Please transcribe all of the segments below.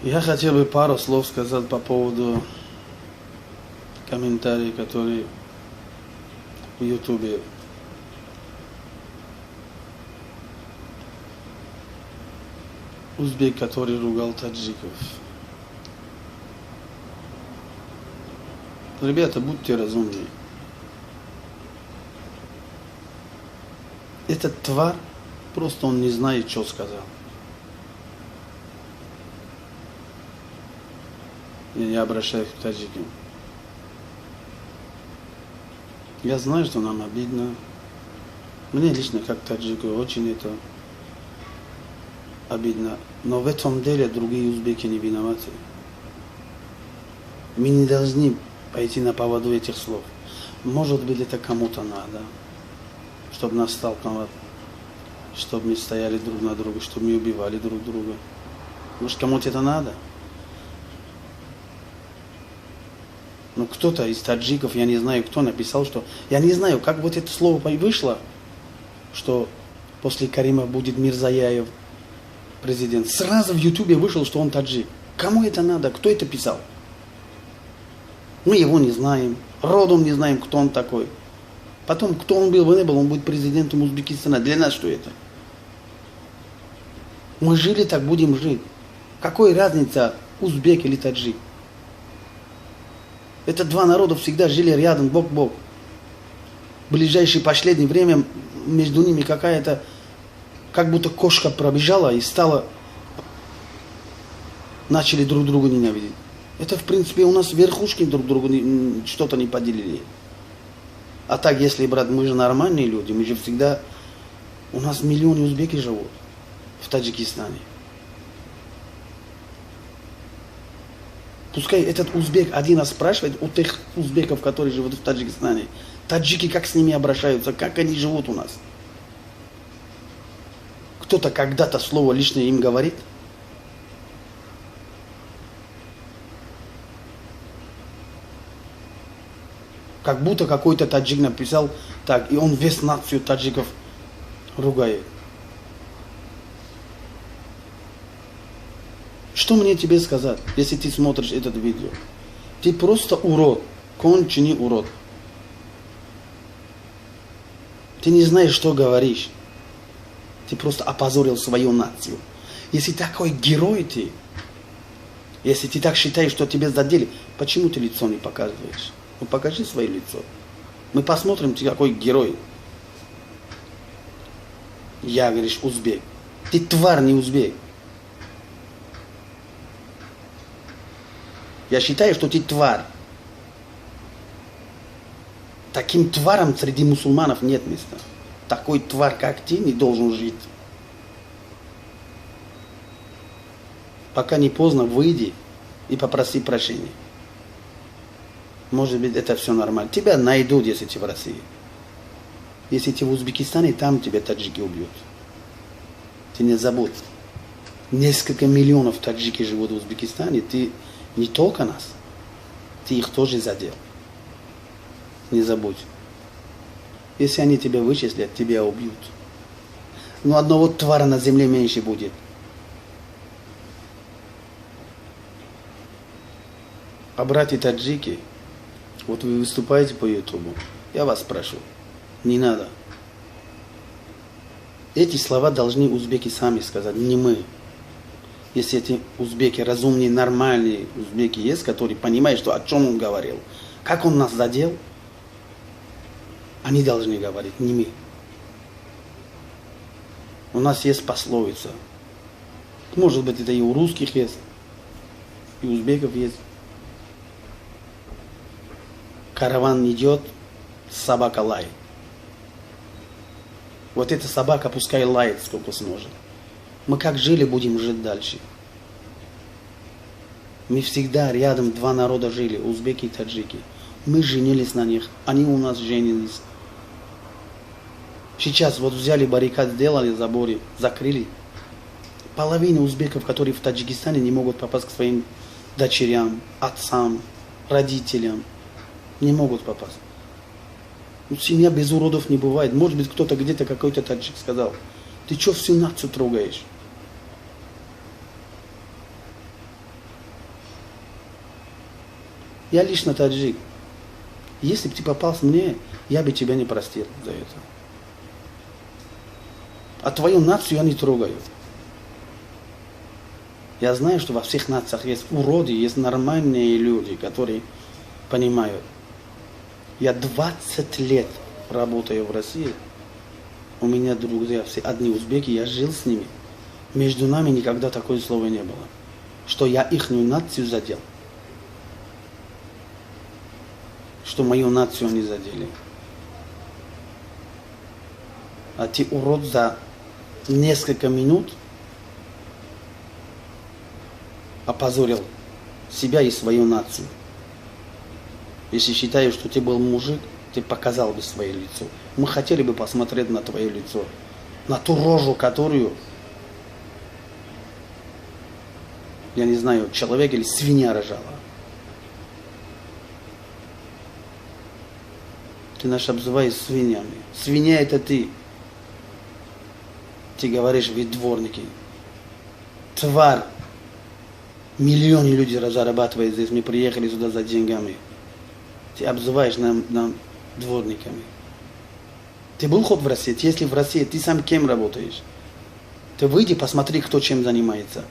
Я хотел бы пару слов сказать по поводу комментариев, которые в Ютубе. Узбек, который ругал таджиков. Ребята, будьте разумны. Этот тварь, просто он не знает, что сказал. Я не обращаюсь к таджикам. Я знаю, что нам обидно. Мне лично, как таджику, очень это обидно. Но в этом деле другие узбеки не виноваты. Мы не должны пойти на поводу этих слов. Может быть, это кому-то надо, чтобы нас столкнуло, чтобы мы стояли друг на друга, чтобы мы убивали друг друга. Может, кому-то это надо? Но кто-то из таджиков, я не знаю, кто написал, что... Я не знаю, как вот это слово вышло, что после Карима будет Мирзаяев президент. Сразу в Ютубе вышел, что он таджик. Кому это надо? Кто это писал? Мы его не знаем. Родом не знаем, кто он такой. Потом, кто он был, не был, он будет президентом Узбекистана. Для нас что это? Мы жили, так будем жить. Какая разница, узбек или таджик? Это два народа всегда жили рядом, бок о бок. В ближайшее последнее время между ними какая-то, как будто кошка пробежала и стала, начали друг друга ненавидеть. Это, в принципе, у нас верхушки друг другу что-то не поделили. А так, если, брат, мы же нормальные люди, мы же всегда, у нас миллионы узбеки живут в Таджикистане. Пускай этот узбек один раз спрашивает у тех узбеков, которые живут в Таджикистане, таджики как с ними обращаются, как они живут у нас. Кто-то когда-то слово лишнее им говорит. Как будто какой-то таджик написал так, и он весь нацию таджиков ругает. Что мне тебе сказать, если ты смотришь это видео? Ты просто урод, конченый урод. Ты не знаешь, что говоришь. Ты просто опозорил свою нацию. Если такой герой ты, если ты так считаешь, что тебе задели, почему ты лицо не показываешь? Ну покажи свое лицо. Мы посмотрим, ты какой герой. Я, говоришь, узбек. Ты тварь, не узбек. Я считаю, что ты тварь. Таким тварям среди мусульманов нет места. Такой тварь, как ты, не должен жить. Пока не поздно, выйди и попроси прощения. Может быть, это все нормально. Тебя найдут, если ты в России. Если ты в Узбекистане, там тебя таджики убьют. Ты не забудь. Несколько миллионов таджики живут в Узбекистане. Ты не только нас, ты их тоже задел. Не забудь. Если они тебя вычислят, тебя убьют. Но одного твара на земле меньше будет. А братья таджики, вот вы выступаете по Ютубу, я вас прошу, не надо. Эти слова должны узбеки сами сказать, не мы. Если эти узбеки разумные, нормальные узбеки есть, которые понимают, что, о чем он говорил, как он нас задел, они должны говорить, не мы. У нас есть пословица. Может быть, это и у русских есть, и у узбеков есть. Караван идет, собака лает. Вот эта собака пускай лает, сколько сможет. Мы как жили, будем жить дальше. Мы всегда рядом два народа жили, узбеки и таджики. Мы женились на них, они у нас женились. Сейчас вот взяли баррикад, сделали заборы, закрыли. Половина узбеков, которые в Таджикистане, не могут попасть к своим дочерям, отцам, родителям. Не могут попасть. Ну, семья без уродов не бывает. Может быть, кто-то где-то, какой-то таджик сказал, ты что всю нацию трогаешь? Я лично таджик. Если бы ты попался мне, я бы тебя не простил за это. А твою нацию я не трогаю. Я знаю, что во всех нациях есть уроды, есть нормальные люди, которые понимают. Я 20 лет работаю в России. У меня друзья все одни узбеки, я жил с ними. Между нами никогда такое слова не было. Что я ихнюю нацию задел. Что мою нацию они задели. А ты, урод, за несколько минут опозорил себя и свою нацию. Если считаешь, что ты был мужик, ты показал бы свое лицо. Мы хотели бы посмотреть на твое лицо. На ту рожу, которую, я не знаю, человек или свинья рожала. Ты нас обзываешь свиньями. Свинья это ты. Ты говоришь, вы дворники. Тварь. Миллионы людей зарабатывают здесь. Мы приехали сюда за деньгами. Ты обзываешь нам дворниками. Ты был хоть в России? Если в России, ты сам кем работаешь? Ты выйди, посмотри, кто чем занимается.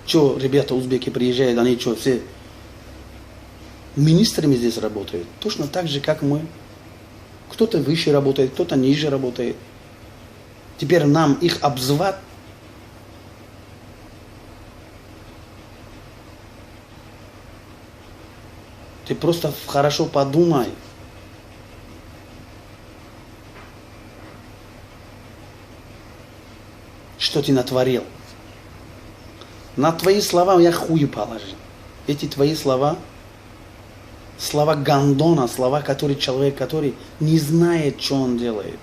Что ребята узбеки приезжают, они что, все министрами здесь работают? Точно так же, как мы. Кто-то выше работает, кто-то ниже работает. Теперь нам их обзывать. Ты просто хорошо подумай. Что ты натворил? На твои слова я хуй положил. Эти твои слова, слова гандона, слова, которые человек, который не знает, что он делает.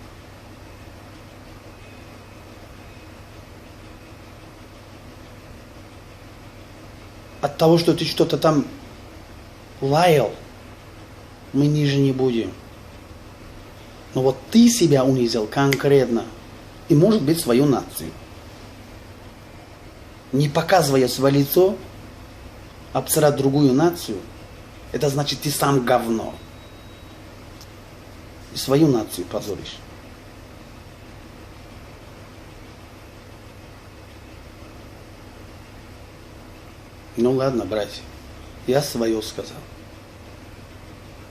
От того, что ты что-то там лаял, мы ниже не будем. Но вот ты себя унизил конкретно. И может быть свою нацию. Не показывая свое лицо, обсирать другую нацию, это значит, ты сам говно. И свою нацию позоришь. Ну ладно, братья, я свое сказал.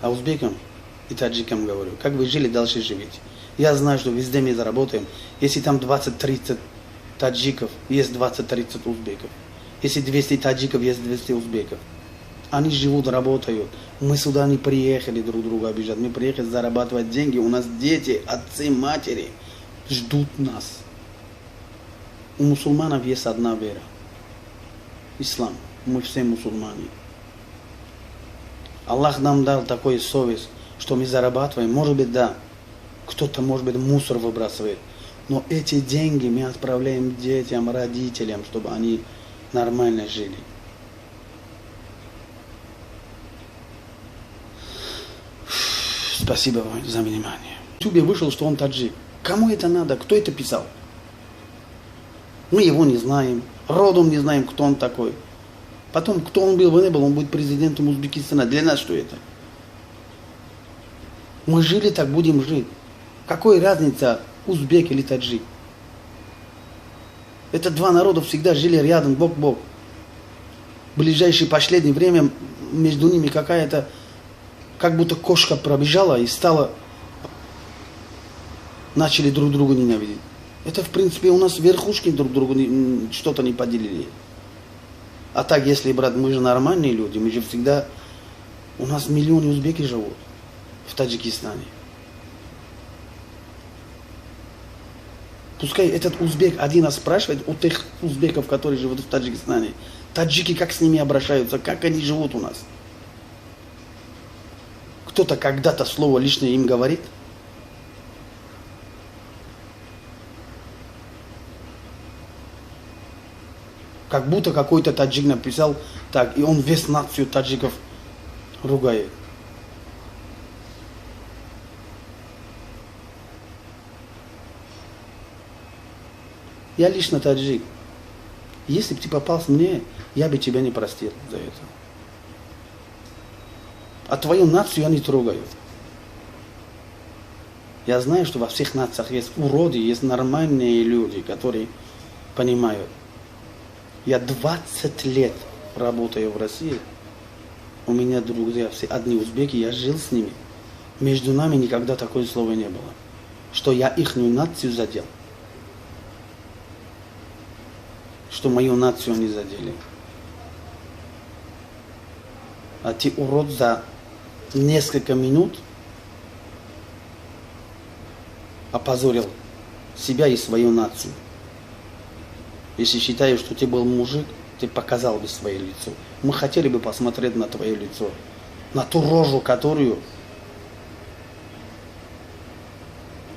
А узбекам и таджикам говорю, как вы жили, дальше живите. Я знаю, что везде мы заработаем. Если там 20-30 таджиков, есть 20-30 узбеков. Если 200 таджиков, есть 200 узбеков. Они живут, работают. Мы сюда не приехали друг друга обижать. Мы приехали зарабатывать деньги. У нас дети, отцы, матери ждут нас. У мусульманов есть одна вера. Ислам. Мы все мусульмане. Аллах нам дал такую совесть, что мы зарабатываем. Может быть, да. Кто-то, может быть, мусор выбрасывает. Но эти деньги мы отправляем детям, родителям, чтобы они нормально жили. Спасибо вам за внимание. В Ютубе вышел, что он таджик. Кому это надо? Кто это писал? Мы его не знаем. Родом не знаем, кто он такой. Потом, кто он был, не был, он будет президентом Узбекистана. Для нас что это? Мы жили, так будем жить. Какая разница, узбек или таджик? Это два народа всегда жили рядом, бок о бок. В ближайшее последнее время между ними какая-то, как будто кошка пробежала и стала, начали друг друга ненавидеть. Это, в принципе, у нас верхушки друг другу что-то не поделили. А так, если, брат, мы же нормальные люди, мы же всегда, у нас миллионы узбеки живут в Таджикистане. Пускай этот узбек один раз спрашивает у тех узбеков, которые живут в Таджикистане, таджики как с ними обращаются, как они живут у нас. Кто-то когда-то слово лишнее им говорит. Как будто какой-то таджик написал так, и он весь нацию таджиков ругает. Я лично таджик. Если бы ты попался мне, я бы тебя не простил за это. А твою нацию я не трогаю. Я знаю, что во всех нациях есть уроды, есть нормальные люди, которые понимают. Я 20 лет работаю в России. У меня друзья все одни узбеки, я жил с ними. Между нами никогда такое слова не было. Что я ихнюю нацию задел. Что мою нацию они задели. А ты, урод, за несколько минут опозорил себя и свою нацию. Если считаешь, что ты был мужик, ты показал бы свое лицо. Мы хотели бы посмотреть на твое лицо. На ту рожу, которую,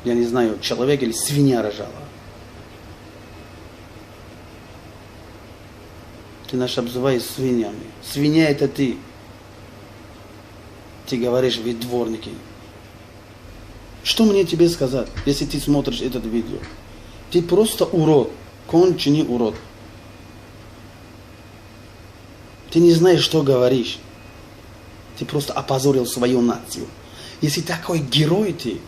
я не знаю, человек или свинья рожала. Ты нас обзываешь свиньями. Свинья это ты. Ты говоришь, вы дворники. Что мне тебе сказать, если ты смотришь это видео? Ты просто урод. Конченый урод. Ты не знаешь, что говоришь. Ты просто опозорил свою нацию. Если такой герой ты,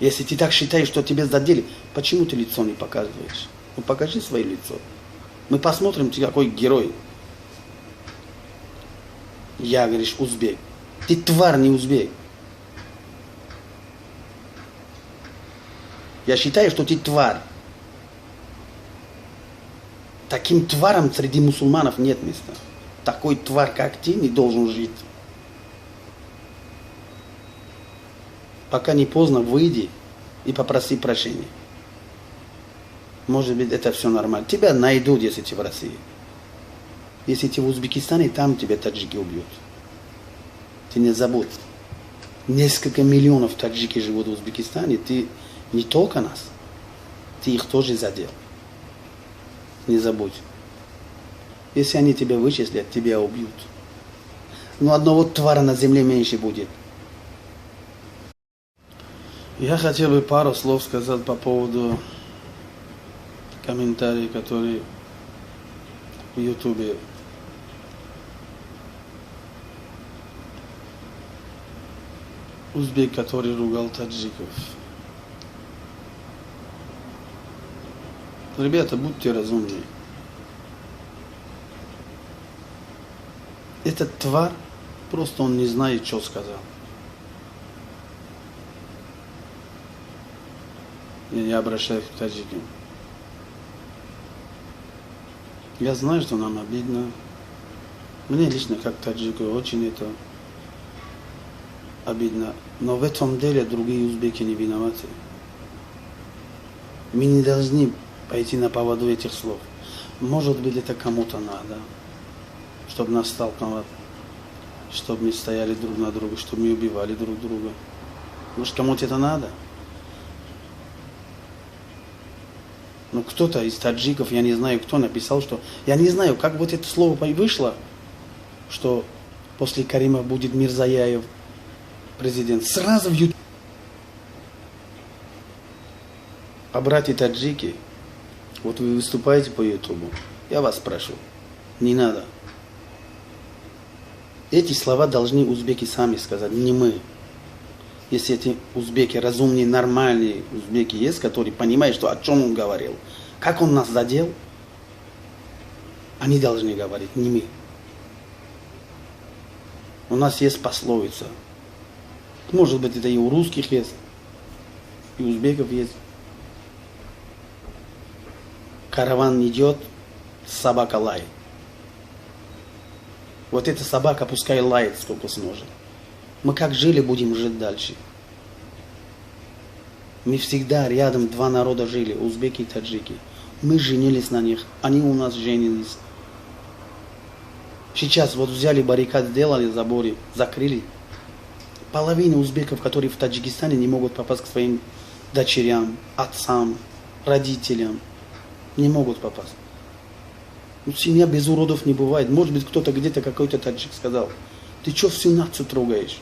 если ты так считаешь, что тебе задели, почему ты лицо не показываешь? Ну покажи свое лицо. Мы посмотрим, ты какой герой. Я, говоришь, узбек. Ты тварь, не узбек. Я считаю, что ты тварь. Таким тварам среди мусульманов нет места. Такой тварь, как ты, не должен жить. Пока не поздно, выйди и попроси прощения. Может быть, это все нормально. Тебя найдут, если ты в России. Если ты в Узбекистане, там тебя таджики убьют. Ты не забудь. Несколько миллионов таджики живут в Узбекистане. Ты не только нас. Ты их тоже задел. Не забудь. Если они тебя вычислят, тебя убьют. Но одного твара на земле меньше будет. Я хотел бы пару слов сказать по поводу комментариев, которые в Ютубе. Узбек, который ругал таджиков. Ребята, будьте разумнее. Этот тварь, просто он не знает, что сказал. Я не обращаюсь к таджикам. Я знаю, что нам обидно. Мне лично, как таджику, очень это обидно. Но в этом деле другие узбеки не виноваты. Мы не должны пойти на поводу этих слов. Может быть, это кому-то надо, чтобы нас столкновать, чтобы мы стояли друг на друга, чтобы мы убивали друг друга. Может, кому-то это надо? Но кто-то из таджиков, я не знаю, кто написал, что... Я не знаю, как вот это слово вышло, что после Карима будет Мирзаяев президент. Сразу в YouTube. А братья таджики, вот вы выступаете по Ютубу, я вас прошу, не надо. Эти слова должны узбеки сами сказать, не мы. Если эти узбеки разумные, нормальные узбеки есть, которые понимают, что о чем он говорил, как он нас задел, они должны говорить, не мы. У нас есть пословица. Может быть, это и у русских есть, и у узбеков есть. Караван идет, собака лает. Вот эта собака пускай лает, сколько сможет. Мы как жили, будем жить дальше. Мы всегда рядом два народа жили, узбеки и таджики. Мы женились на них, они у нас женились. Сейчас вот взяли баррикад, сделали заборы, закрыли. Половина узбеков, которые в Таджикистане, не могут попасть к своим дочерям, отцам, родителям. Не могут попасть. Ну, семья без уродов не бывает. Может быть, кто-то где-то, какой-то таджик сказал: ты что всю нацию трогаешь?